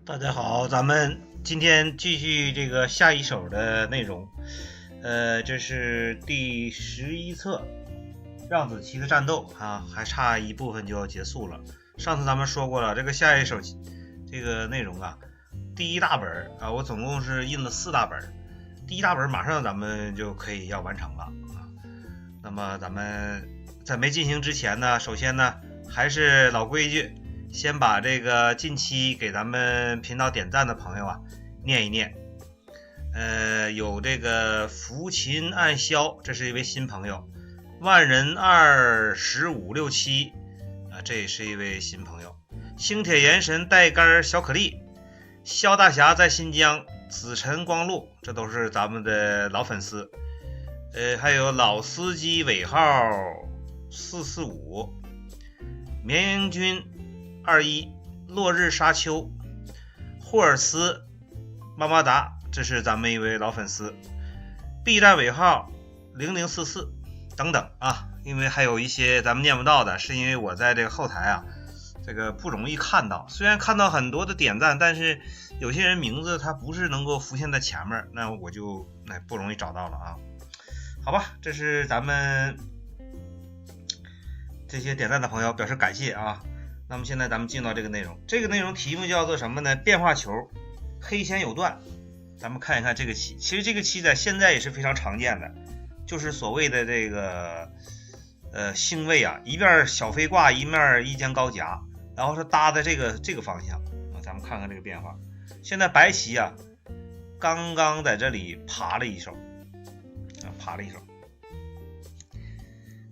大家好，咱们今天继续这个下一手的内容。这是第11册让子期的战斗啊，还差一部分就要结束了。上次咱们说过了，这个下一手这个内容啊，第一大本啊，我总共是印了4大本，第一大本马上咱们就可以要完成了啊。那么咱们在没进行之前呢，首先呢还是老规矩。先把这个近期给咱们频道点赞的朋友啊念一念。有这个福琴暗霄，这是一位新朋友。万人21567啊，这也是一位新朋友。星铁元神带杆小可丽，肖大侠在新疆，紫晨光路，这都是咱们的老粉丝。还有老司机尾号445，绵阳君21，落日沙丘，霍尔斯妈妈达，这是咱们一位老粉丝。B 站尾号0044等等啊，因为还有一些咱们念不到的，是因为我在这个后台啊，这个不容易看到。虽然看到很多的点赞，但是有些人名字他不是能够浮现在前面，那我就不容易找到了啊。好吧，这是咱们这些点赞的朋友表示感谢啊。那么现在咱们进到这个内容，这个内容题目叫做什么呢？变化球，黑仙有段。咱们看一看这个棋，其实这个棋在现在也是非常常见的，就是所谓的这个星位啊，一面小飞挂，一面一将高夹，然后是搭在这个方向啊。咱们看看这个变化。现在白棋啊，刚刚在这里爬了一手啊，爬了一手。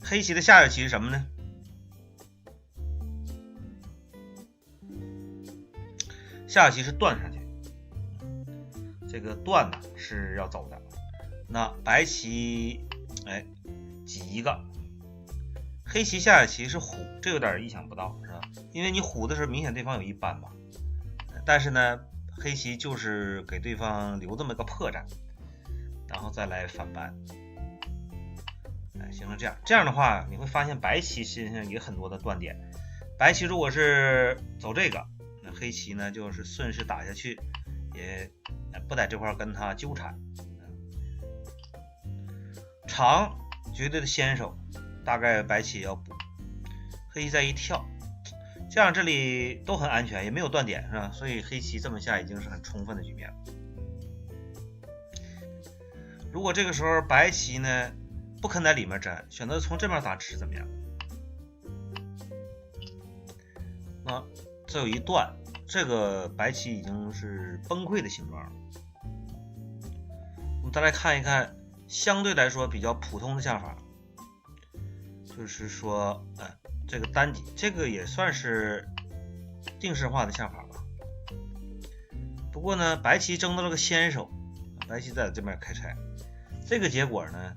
黑棋的下一棋是什么呢？下棋是断上去，这个断呢是要走的。那白棋挤一个，黑棋下棋是虎，这有点意想不到，是吧？因为你虎的时候明显对方有一扳嘛，但是呢黑棋就是给对方留这么个破绽，然后再来反扳，形成这样的话，你会发现白棋身上也很多的断点。白棋如果是走这个，黑棋呢就是顺势打下去，也不在这块跟他纠缠。长绝对的先手，大概白棋要补，黑棋再一跳，这样这里都很安全，也没有断点，是吧？所以黑棋这么下已经是很充分的局面了。如果这个时候白棋呢不肯在里面粘，选择从这边打吃怎么样？那这有一段，这个白棋已经是崩溃的形状了。我们再来看一看相对来说比较普通的下法，就是说这个单击，这个也算是定式化的下法吧。不过呢白棋争到了个先手，白棋在这边开拆，这个结果呢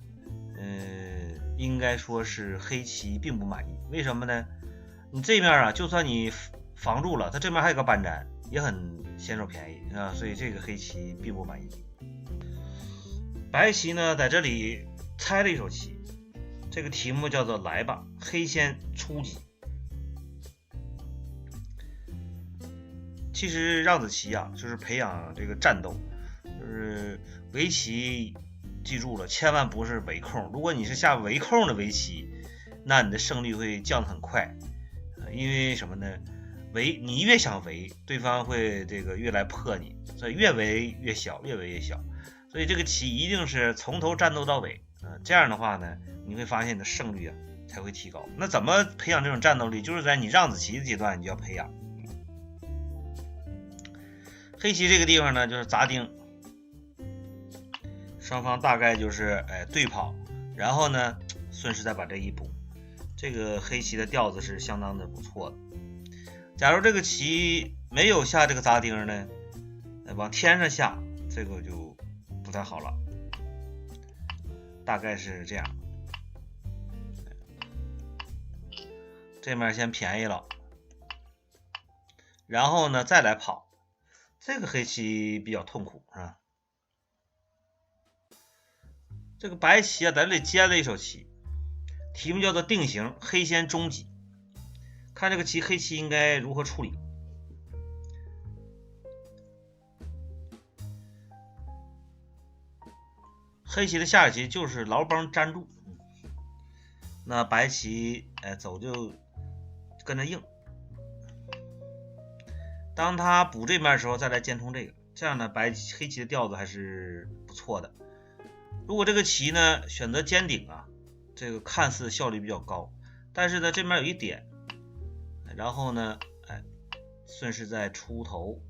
应该说是黑棋并不满意。为什么呢？你这面啊，就算你防住了，他这边还有个扳粘，也很先手便宜啊，所以这个黑棋并不满意。白棋呢在这里拆了一手棋，这个题目叫做来吧，黑先出击。其实让子棋啊，就是培养这个战斗，就是围棋，记住了，千万不是围控。如果你是下围控的围棋，那你的胜率会降得很快。因为什么呢？你越想围，对方会这个越来破你，所以越围越小，越围越小。所以这个棋一定是从头战斗到尾，这样的话呢，你会发现你的胜率才会提高。那怎么培养这种战斗力？就是在你让子棋的阶段，你就要培养。黑棋这个地方呢，就是砸丁，双方大概就是对跑，然后呢顺势再把这一补。这个黑棋的调子是相当的不错的。假如这个棋没有下这个砸丁呢，往天上下，这个就不太好了。大概是这样。这面先便宜了，然后呢再来跑，这个黑棋比较痛苦，是吧？这个白棋啊在这里接了一手棋，题目叫做定型，黑先中击。看这个棋，黑棋应该如何处理？黑棋的下棋就是牢帮粘住，那白棋走就跟着硬，当他补这边的时候再来尖冲这个，这样呢黑棋的调子还是不错的。如果这个棋呢选择尖顶啊，这个看似效率比较高，但是呢这边有一点，然后呢顺势再出头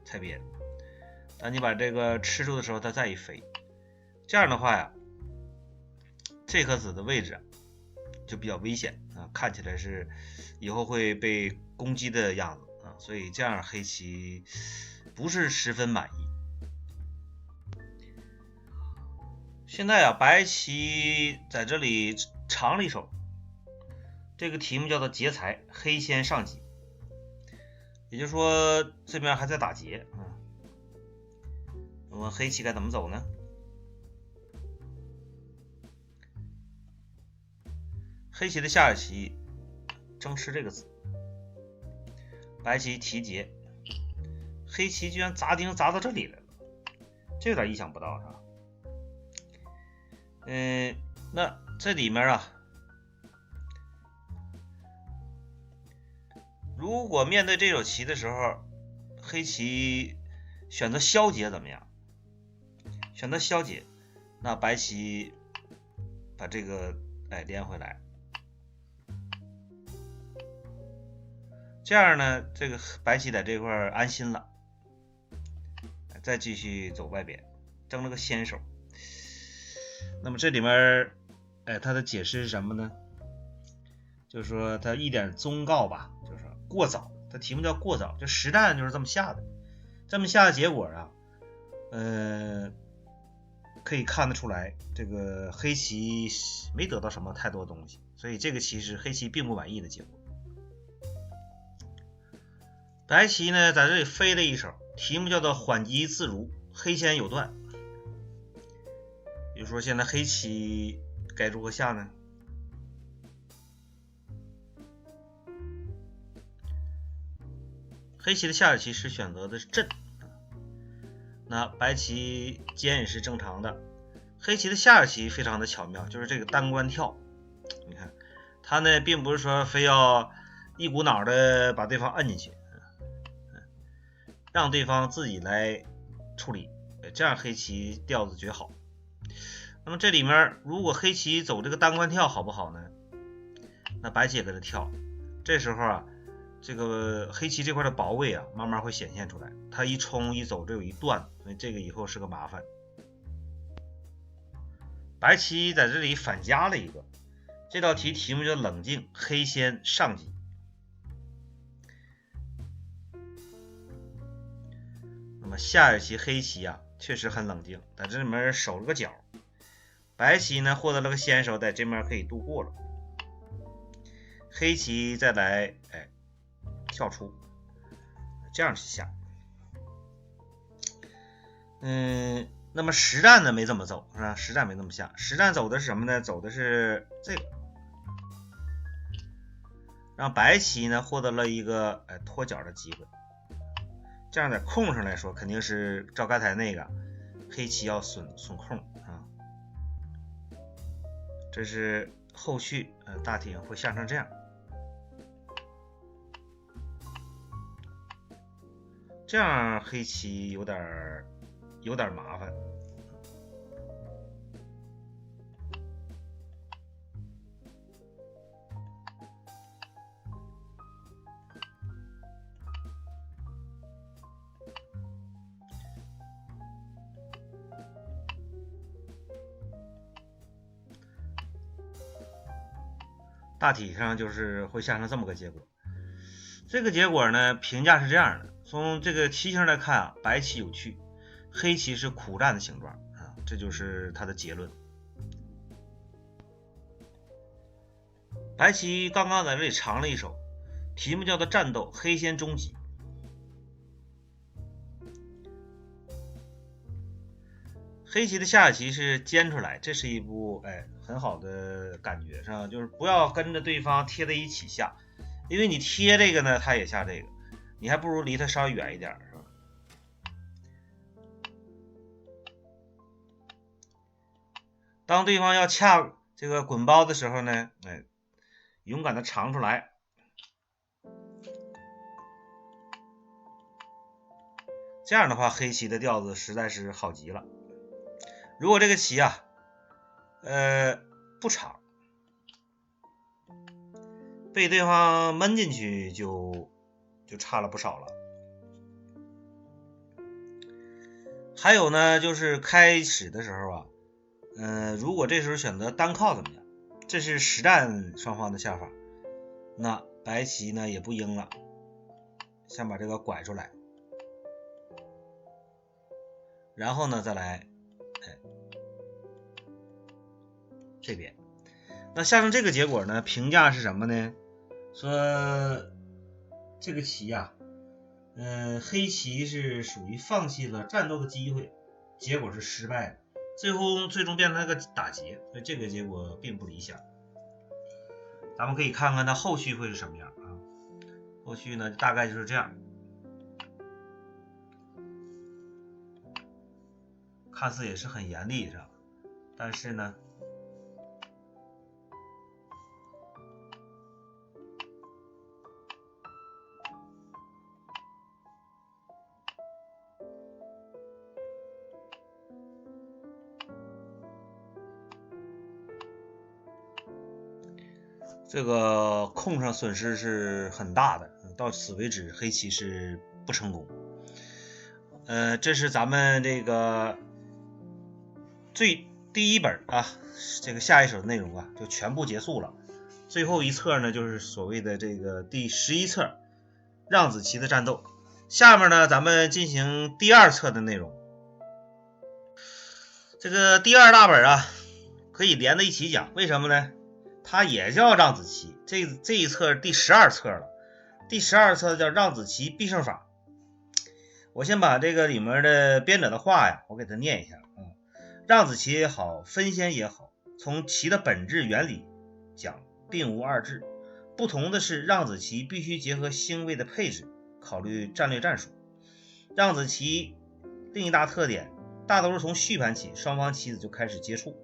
踩边，当你把这个吃住的时候它再一飞，这样的话呀，这颗子的位置就比较危险啊，看起来是以后会被攻击的样子啊，所以这样黑棋不是十分满意。现在啊，白棋在这里长了一手，这个题目叫做劫财，黑先上劫，也就是说这边还在打劫啊。那么黑棋该怎么走呢？黑棋的下棋争吃这个子，白棋提劫，黑棋居然砸丁砸到这里来了，这有点意想不到是吧？那这里面啊，如果面对这手棋的时候，黑棋选择消劫怎么样？选择消劫，那白棋把这个连回来，这样呢，这个白棋在这块安心了，再继续走外边，争了个先手。那么这里面它的解释是什么呢？就是说它一点忠告吧，就是说过早，它题目叫过早，就实战就是这么下的，这么下的结果啊，可以看得出来，这个黑棋没得到什么太多东西，所以这个棋是黑棋并不满意的结果。白棋呢在这里飞了一手，题目叫做缓急自如，黑先有断。比如说现在黑棋该如何下呢？黑棋的下棋是选择的是震，那白棋尖也是正常的。黑棋的下棋非常的巧妙，就是这个单关跳，你看他呢并不是说非要一股脑的把对方摁进去，让对方自己来处理，这样黑棋调子绝好。那么这里面如果黑棋走这个单关跳好不好呢？那白棋也跟着跳，这时候啊，这个黑棋这块的保卫啊慢慢会显现出来，它一冲一走这有一段，所以这个以后是个麻烦。白棋在这里反加了一个，这道题目叫冷静，黑先上击。那么下一棋黑棋啊确实很冷静，在这里面守了个角，白棋呢获得了个先手，在这面可以度过了。黑棋再来跳出，这样去下。那么实战呢没这么走是吧？实战没这么下，实战走的是什么呢？走的是这个，让白棋呢获得了一个脱角的机会。这样在空上来说，肯定是照刚才那个黑棋要损空啊。这是后续大体会下成这样。这样黑棋有点麻烦。大体上就是会下成这么个结果。这个结果呢，评价是这样的：从这个棋形来看啊，白棋有趣，黑棋是苦战的形状啊，这就是它的结论。白棋刚刚在这里长了一手，题目叫做战斗，黑先终极。黑棋的下棋是尖出来，这是一步很好的感觉上，就是不要跟着对方贴在一起下，因为你贴这个呢，他也下这个，你还不如离他稍微远一点，是吧？当对方要掐这个滚包的时候呢，勇敢的尝出来。这样的话，黑棋的调子实在是好极了。如果这个棋啊，不长，被对方闷进去就差了不少了。还有呢，就是开始的时候啊，如果这时候选择单靠怎么样？这是实战双方的下法。那白棋呢也不应了，先把这个拐出来，然后呢再来，这边。那下成这个结果呢，评价是什么呢？说这个棋呀，黑棋是属于放弃了战斗的机会，结果是失败的，最终变成了个打劫，所以这个结果并不理想。咱们可以看看它后续会是什么样啊？后续呢大概就是这样，看似也是很严厉，是吧？但是呢，这个空上损失是很大的，到此为止黑棋是不成功。这是咱们这个第一本啊，这个下一手的内容啊就全部结束了。最后一册呢就是所谓的这个第11册让子棋的战斗。下面呢咱们进行第2册的内容。这个第2大本啊可以连在一起讲，为什么呢？它也叫让子棋，这一册第12册了。第12册叫让子棋必胜法。我先把这个里面的编者的话呀，我给它念一下啊。让子棋也好，分先也好，从棋的本质原理讲，并无二致。不同的是，让子棋必须结合星位的配置，考虑战略战术。让子棋另一大特点，大多数从序盘起，双方棋子就开始接触，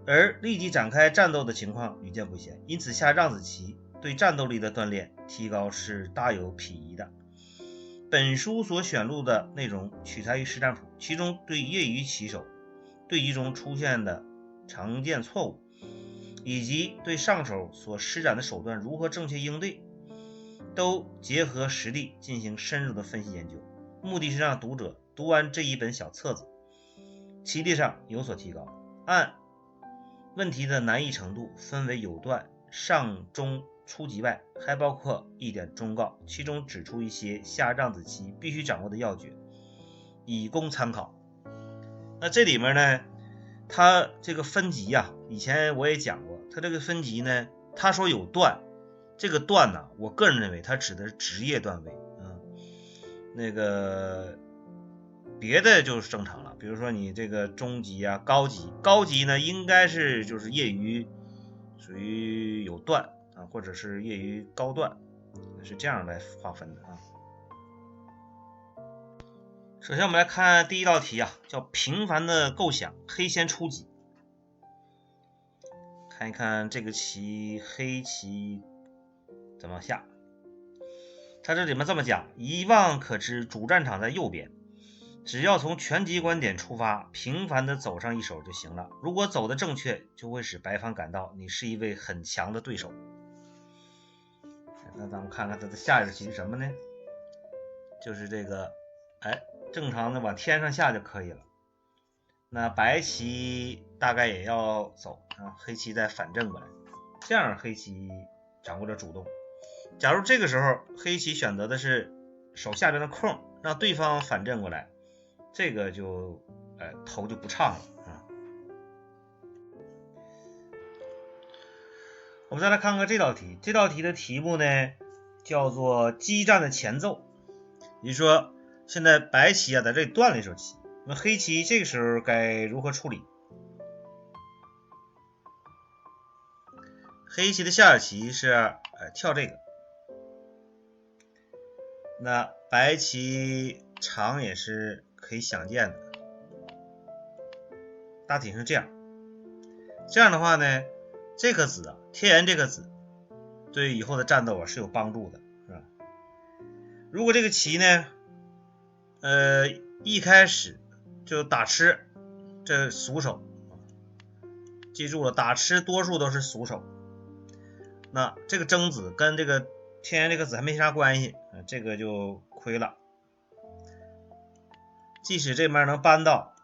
而立即展开战斗的情况屡见不鲜，因此下让子棋对战斗力的锻炼提高是大有裨益的。本书所选录的内容取材于实战谱，其中对业余棋手对局中出现的常见错误，以及对上手所施展的手段如何正确应对，都结合实例进行深入的分析研究，目的是让读者读完这一本小册子，棋力上有所提高。按问题的难易程度分为有段、上、中、初级外，还包括一点忠告，其中指出一些下让子棋必须掌握的要诀，以供参考。那这里面呢，它这个分级啊，以前我也讲过，它这个分级呢，他说有段，这个段呢，我个人认为它指的是职业段位啊，那个别的就是正常了，比如说你这个中级啊、高级呢，应该是就是业余，属于有段啊，或者是业余高段，是这样来划分的啊。首先我们来看第一道题啊，叫平凡的构想，黑先出击。看一看这个棋黑棋怎么下。它这里面这么讲，一望可知主战场在右边，只要从全局观点出发，平凡的走上一手就行了。如果走的正确，就会使白方感到你是一位很强的对手。那咱们看看它的下一个棋是什么呢？就是这个，正常的往天上下就可以了。那白棋大概也要走啊，黑棋再反正过来，这样黑棋掌握着主动。假如这个时候黑棋选择的是手下边的空，让对方反正过来，这个就头就不畅了啊。我们再来看看这道题，这道题的题目呢叫做激战的前奏，也就是说现在白棋啊在这里断了一手棋，那么黑棋这个时候该如何处理？黑棋的下手棋是跳这个，那白棋长也是可以想见的，大体是这样。这样的话呢，这颗子啊，天元这颗子对以后的战斗啊是有帮助的，是吧？如果这个棋呢，一开始就打吃，这俗手，记住了，打吃多数都是俗手。那这个争子跟这个天元这个子还没啥关系，这个就亏了。即使这边能扳到，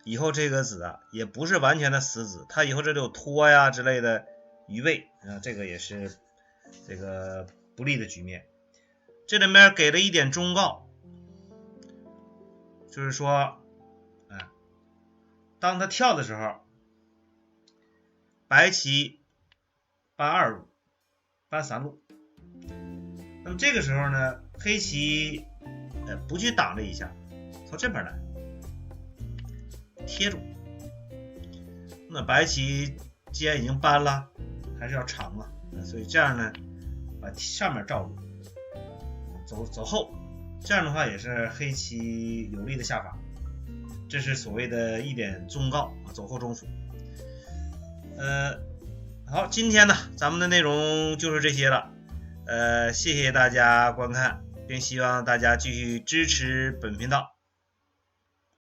以后这个子啊也不是完全的死子，它以后这里有拖呀之类的余位啊，这个也是这个不利的局面。这里面给了一点忠告，就是说，当他跳的时候，白棋搬2路，搬3路。那么这个时候呢，黑棋不去挡这一下，从这边来贴住。那白棋既然已经搬了，还是要长啊，所以这样呢，把上面罩住，走后，这样的话也是黑棋有利的下法。这是所谓的一点忠告，走后中辅。好，今天呢咱们的内容就是这些了，谢谢大家观看，并希望大家继续支持本频道。